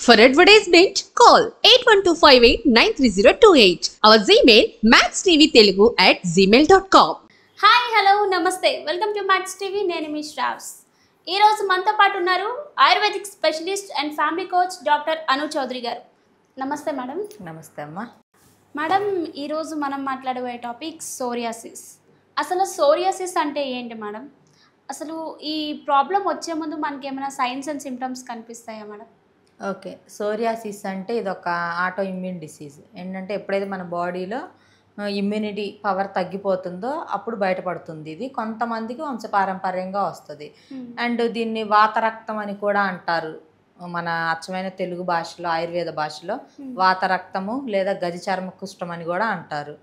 For advertisement, call 8125893028. Our Gmail maxtvtelugu@gmail.com. Hi hello నమస్తే welcome to Max TV నేను మీ శ్రావ్స్. ఈరోజు మనతో పాటు ఉన్నారు ayurvedic specialist and family coach doctor Anu Chowdary గారు. నమస్తే మేడం. నమస్తే అమ్మా. మేడం, ఈరోజు మనం మాట్లాడబోయే టాపిక్ సోరియాసిస్. అసలు సోరియాసిస్ అంటే ఏంటి మేడం? అసలు ఈ ప్రాబ్లం వచ్చే ముందు మనకి ఏమైనా సైన్స్ అండ్ సిమ్టమ్స్ కనిపిస్తాయా మేడం? ఓకే, సోరియాసిస్ అంటే ఇది ఒక ఆటో ఇమ్యూన్ డిసీజ్. ఏంటంటే ఎప్పుడైతే మన బాడీలో ఇమ్యూనిటీ పవర్ తగ్గిపోతుందో అప్పుడు బయటపడుతుంది. ఇది కొంతమందికి వంశపారంపర్యంగా వస్తుంది. అండ్ దీన్ని వాతరక్తం అని కూడా అంటారు. మన అచ్చమైన తెలుగు భాషలో, ఆయుర్వేద భాషలో వాతరక్తము లేదా గజచర్మ కుష్ఠం అని కూడా అంటారు.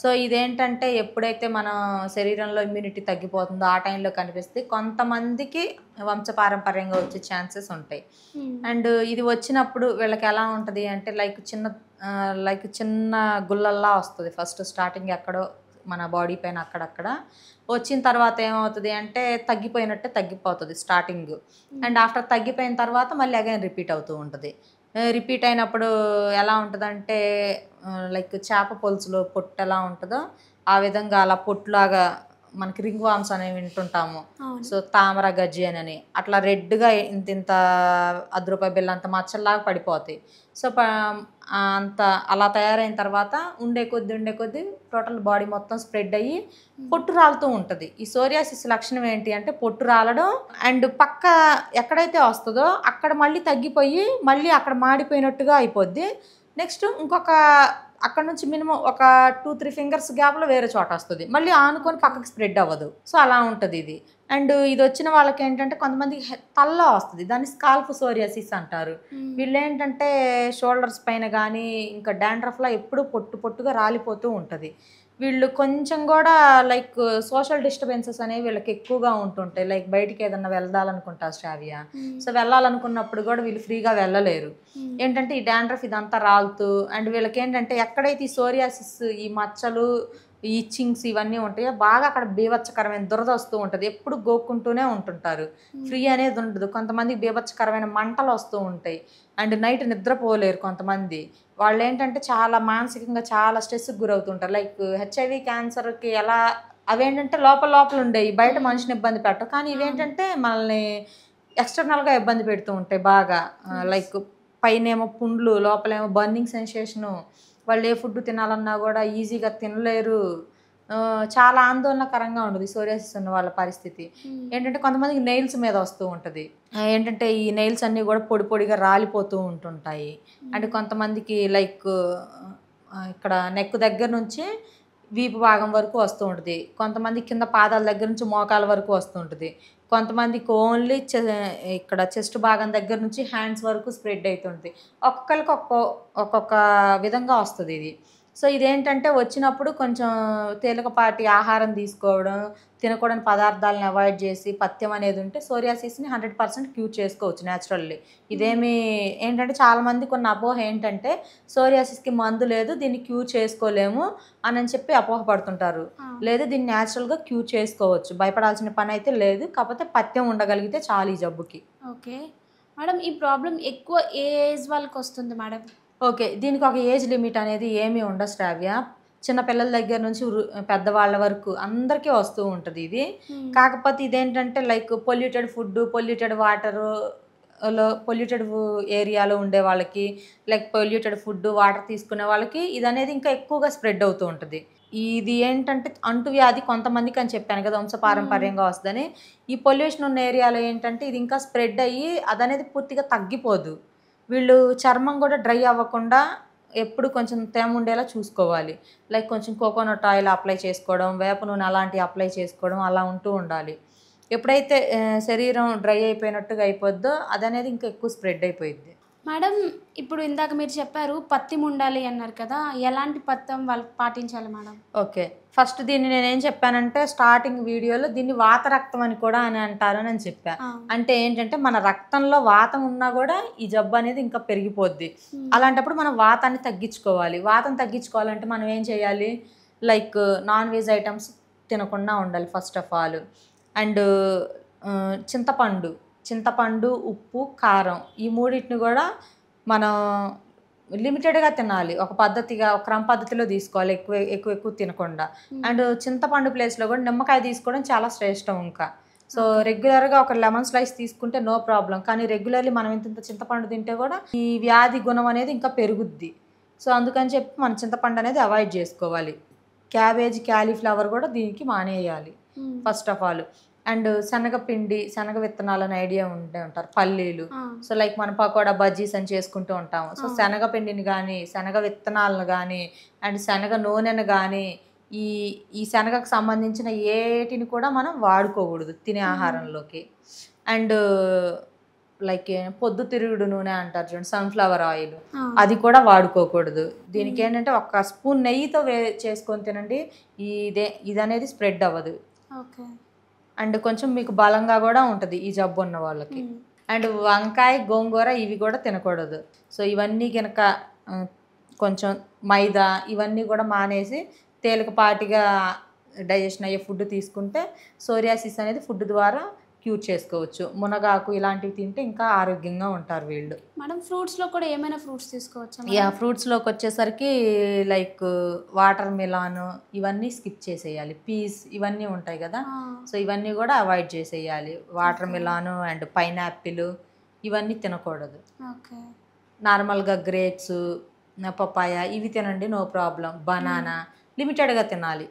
సో ఇదేంటంటే ఎప్పుడైతే మన శరీరంలో ఇమ్యూనిటీ తగ్గిపోతుందో ఆ టైంలో కనిపిస్తే కొంతమందికి వంశపారంపర్యంగా వచ్చే ఛాన్సెస్ ఉంటాయి. అండ్ ఇది వచ్చినప్పుడు వీళ్ళకి ఎలా ఉంటుంది అంటే లైక్ చిన్న గుల్లల్లా వస్తుంది. ఫస్ట్ స్టార్టింగ్ ఎక్కడో మన బాడీ పైన అక్కడక్కడ వచ్చిన తర్వాత ఏమవుతుంది అంటే తగ్గిపోతుంది స్టార్టింగ్. అండ్ ఆఫ్టర్ తగ్గిపోయిన తర్వాత మళ్ళీ అగైన్ రిపీట్ అవుతూ ఉంటుంది. రిపీట్ అయినప్పుడు ఎలా ఉంటుందంటే లైక్ చేప పులుసులో పొట్టు ఎలా ఉంటుందో ఆ విధంగా అలా పొట్టులాగా మనకి రింగ్ వామ్స్ అనేవి వింటుంటాము. సో తామర గజ్జి అని అట్లా రెడ్గా ఇంత ₹10 బిల్ల అంత మచ్చల్లాగా పడిపోతాయి. సో అంత అలా తయారైన తర్వాత ఉండే కొద్దీ టోటల్ బాడీ మొత్తం స్ప్రెడ్ అయ్యి పొట్టు రాలుతూ ఉంటుంది. ఈ సోరియాసిస్ లక్షణం ఏంటి అంటే పొట్టు రాలడం అండ్ పక్క ఎక్కడైతే వస్తుందో అక్కడ మళ్ళీ తగ్గిపోయి మళ్ళీ అక్కడ మాడిపోయినట్టుగా అయిపోద్ది. నెక్స్ట్ అక్కడ నుంచి మినిమం ఒక 2-3 ఫింగర్స్ గ్యాప్లో వేరే చోట వస్తుంది. మళ్ళీ ఆనుకొని పక్కకి స్ప్రెడ్ అవ్వదు. సో అలా ఉంటుంది ఇది. అండ్ ఇది వచ్చిన వాళ్ళకి ఏంటంటే కొంతమందికి తలలో వస్తుంది. దాన్ని స్కాల్ప్ సోరియాసిస్ అంటారు. వీళ్ళు ఏంటంటే షోల్డర్స్ పైన కానీ ఇంకా డాండ్రఫ్లా ఎప్పుడు పొట్టుగా రాలిపోతూ ఉంటుంది. వీళ్ళు కొంచెం కూడా లైక్ సోషల్ డిస్టర్బెన్సెస్ అనేవి వీళ్ళకి ఎక్కువగా ఉంటుంటాయి. లైక్ బయటికి ఏదన్నా వెళ్ళాలనుకుంటారు శ్రావ్య. సో వెళ్ళాలనుకున్నప్పుడు కూడా వీళ్ళు ఫ్రీగా వెళ్ళలేరు. ఏంటంటే ఈ డాండ్రఫ్ ఇదంతా రాలుతూ అండ్ వీళ్ళకి ఏంటంటే ఎక్కడైతే ఈ సోరియాసిస్ ఈ మచ్చలు ఈ ఇచ్చింగ్స్ ఇవన్నీ ఉంటాయో బాగా అక్కడ బీభత్సకరమైన దురద వస్తూ ఉంటుంది. ఎప్పుడు గోక్కుంటూనే ఉంటుంటారు. ఫ్రీ అనేది ఉండదు. కొంతమందికి బీభత్సకరమైన మంటలు వస్తూ ఉంటాయి. అండ్ నైట్ నిద్రపోలేరు కొంతమంది. వాళ్ళు ఏంటంటే చాలా మానసికంగా చాలా స్ట్రెస్కి గురవుతుంటారు. లైక్ HIV క్యాన్సర్కి ఎలా అవేంటంటే లోపల ఉండేవి, బయట మనిషిని ఇబ్బంది పెట్టవు. కానీ ఇవేంటంటే మనల్ని ఎక్స్టర్నల్గా ఇబ్బంది పెడుతూ ఉంటాయి బాగా. లైక్ పైనేమో పుండ్లు, లోపలేమో బర్నింగ్ సెన్సేషను. వాళ్ళు ఏ ఫుడ్ తినాలన్నా కూడా ఈజీగా తినలేరు. చాలా ఆందోళనకరంగా ఉంటుంది సోరియాసిస్ ఉన్న వాళ్ళ పరిస్థితి. ఏంటంటే కొంతమందికి నెయిల్స్ మీద వస్తూ ఉంటుంది. ఏంటంటే ఈ నెయిల్స్ అన్నీ కూడా పొడిగా రాలిపోతూ ఉంటుంటాయి. అండ్ కొంతమందికి లైక్ ఇక్కడ నెక్ దగ్గర నుంచి వీపు భాగం వరకు వస్తూ ఉంటుంది. కొంతమంది కింద పాదాల దగ్గర నుంచి మోకాల వరకు వస్తూ ఉంటుంది. కొంతమందికి ఓన్లీ ఇక్కడ చెస్ట్ భాగం దగ్గర నుంచి హ్యాండ్స్ వరకు స్ప్రెడ్ అవుతుంది. ఒక్కొక్కరికి ఒక్కొక్క విధంగా వస్తుంది ఇది. సో ఇదేంటంటే వచ్చినప్పుడు కొంచెం తేలికపాటి ఆహారం తీసుకోవడం, తినకూడని పదార్థాలను అవాయిడ్ చేసి పథ్యం అనేది ఉంటే సోరియాసిస్ని 100% క్యూర్ చేసుకోవచ్చు న్యాచురల్లీ. ఇదేమి ఏంటంటే చాలామందికి ఉన్న అపోహ ఏంటంటే సోరియాసిస్కి మందు లేదు, దీన్ని క్యూర్ చేసుకోలేము అని చెప్పి అపోహపడుతుంటారు. లేదు, దీన్ని న్యాచురల్గా క్యూర్ చేసుకోవచ్చు. భయపడాల్సిన పని అయితే లేదు. కాకపోతే పథ్యం ఉండగలిగితే చాలు ఈ జబ్బుకి. ఓకే మేడం, ఈ ప్రాబ్లం ఎక్కువ ఏ ఏజ్ వాళ్ళకి వస్తుంది మేడం? ఓకే, దీనికి ఒక ఏజ్ లిమిట్ అనేది ఏమీ ఉండదు శ్రావ్య. చిన్నపిల్లల దగ్గర నుంచి పెద్దవాళ్ళ వరకు అందరికీ వస్తూ ఉంటుంది ఇది. కాకపోతే ఇదేంటంటే like polluted food, polluted water polluted ఏరియాలో ఉండే వాళ్ళకి, లైక్ పొల్యూటెడ్ ఫుడ్ వాటర్ తీసుకునే వాళ్ళకి ఇది అనేది ఇంకా ఎక్కువగా స్ప్రెడ్ అవుతూ ఉంటుంది. ఇది ఏంటంటే అంటువ్యాధి కొంతమందికి అని చెప్పాను కదా, వంశపారంపర్యంగా వస్తుందని. ఈ పొల్యూషన్ ఉన్న ఏరియాలో ఏంటంటే ఇది ఇంకా స్ప్రెడ్ అయ్యి అదనేది పూర్తిగా తగ్గిపోదు. వీళ్ళు చర్మం కూడా డ్రై అవ్వకుండా ఎప్పుడు కొంచెం తేమ ఉండేలా చూసుకోవాలి. లైక్ కొంచెం కోకోనట్ ఆయిల్ అప్లై చేసుకోవడం, వేప నూనె అలాంటివి అప్లై చేసుకోవడం అలా ఉంటూ ఉండాలి. ఎప్పుడైతే శరీరం డ్రై అయిపోయినట్టుగా అయిపోద్దో అదనేది ఇంకా ఎక్కువ స్ప్రెడ్ అయిపోయింది. మేడం, ఇప్పుడు ఇందాక మీరు చెప్పారు పథ్యం ఉండాలి అన్నారు కదా, ఎలాంటి పథ్యం వాళ్ళు పాటించాలి మేడం? ఓకే, ఫస్ట్ దీన్ని నేనేం చెప్పానంటే స్టార్టింగ్ వీడియోలో దీన్ని వాతరక్తం అని కూడా అని అంటారు అని చెప్పా. అంటే ఏంటంటే మన రక్తంలో వాతం ఉన్నా కూడా ఈ జబ్బు అనేది ఇంకా పెరిగిపోద్ది. అలాంటప్పుడు మనం వాతాన్ని తగ్గించుకోవాలి. వాతం తగ్గించుకోవాలంటే మనం ఏం చేయాలి? లైక్ నాన్ వెజ్ ఐటమ్స్ తినకుండా ఉండాలి ఫస్ట్ ఆఫ్ ఆల్. అండ్ చింతపండు, ఉప్పు, కారం ఈ మూడింటిని కూడా మనం లిమిటెడ్గా తినాలి, ఒక పద్ధతిగా ఒక క్రమ పద్ధతిలో తీసుకోవాలి, ఎక్కువ ఎక్కువ ఎక్కువ తినకుండా. అండ్ చింతపండు ప్లేస్లో కూడా నిమ్మకాయ తీసుకోవడం చాలా శ్రేష్టం ఇంకా. సో రెగ్యులర్గా ఒక లెమన్ స్లైస్ తీసుకుంటే నో ప్రాబ్లం, కానీ రెగ్యులర్లీ మనం ఇంత చింతపండు తింటే కూడా ఈ వ్యాధి గుణం అనేది ఇంకా పెరుగుద్ది. సో అందుకని చెప్పి మనం చింతపండు అనేది అవాయిడ్ చేసుకోవాలి. క్యాబేజ్, క్యాలీఫ్లవర్ కూడా దీనికి మానేయాలి ఫస్ట్ ఆఫ్ ఆల్. అండ్ శనగపిండి, శనగ విత్తనాలు అని ఐడియా ఉంటే ఉంటారు, పల్లీలు. సో లైక్ మనం పకోడా, బజ్జీస్ అని చేసుకుంటూ ఉంటాము. సో శనగపిండిని కానీ, శనగ విత్తనాలను కానీ, అండ్ శనగ నూనెను కానీ, ఈ ఈ శనగకు సంబంధించిన ఏటిని కూడా మనం వాడుకోకూడదు తినే ఆహారంలోకి. అండ్ లైక్ పొద్దుతిరుగుడు నూనె అంటారు చూడండి, సన్ఫ్లవర్ ఆయిల్, అది కూడా వాడుకోకూడదు. దీనికి ఏంటంటే ఒక స్పూన్ నెయ్యితో చేసుకొని తినండి, ఇది అనేది స్ప్రెడ్ అవ్వదు. ఓకే. అండ్ కొంచెం మీకు బలంగా కూడా ఉంటుంది ఈ జబ్బు ఉన్న వాళ్ళకి. అండ్ వంకాయ, గోంగూర ఇవి కూడా తినకూడదు. సో ఇవన్నీ కనుక కొంచెం మైదా ఇవన్నీ కూడా మానేసి తేలికపాటిగా డైజెషన్ అయ్యే ఫుడ్ తీసుకుంటే సోరియాసిస్ అనేది ఫుడ్ ద్వారా క్యూర్ చేసుకోవచ్చు. మునగాకు ఇలాంటివి తింటే ఇంకా ఆరోగ్యంగా ఉంటారు వీళ్ళు. మేడం ఫ్రూట్స్లో కూడా ఏమైనా ఫ్రూట్స్ తీసుకోవచ్చా? యా, ఫ్రూట్స్లోకి వచ్చేసరికి లైక్ వాటర్ మిలాన్ ఇవన్నీ స్కిప్ చేసేయాలి. పీస్ ఇవన్నీ ఉంటాయి కదా, సో ఇవన్నీ కూడా అవాయిడ్ చేసేయాలి. వాటర్ మిలాన్ అండ్ పైనాపిల్ ఇవన్నీ తినకూడదు. ఓకే. నార్మల్గా గ్రేప్స్, పపాయ ఇవి తినండి, నో ప్రాబ్లం. బనానా లిమిటెడ్గా తినాలి.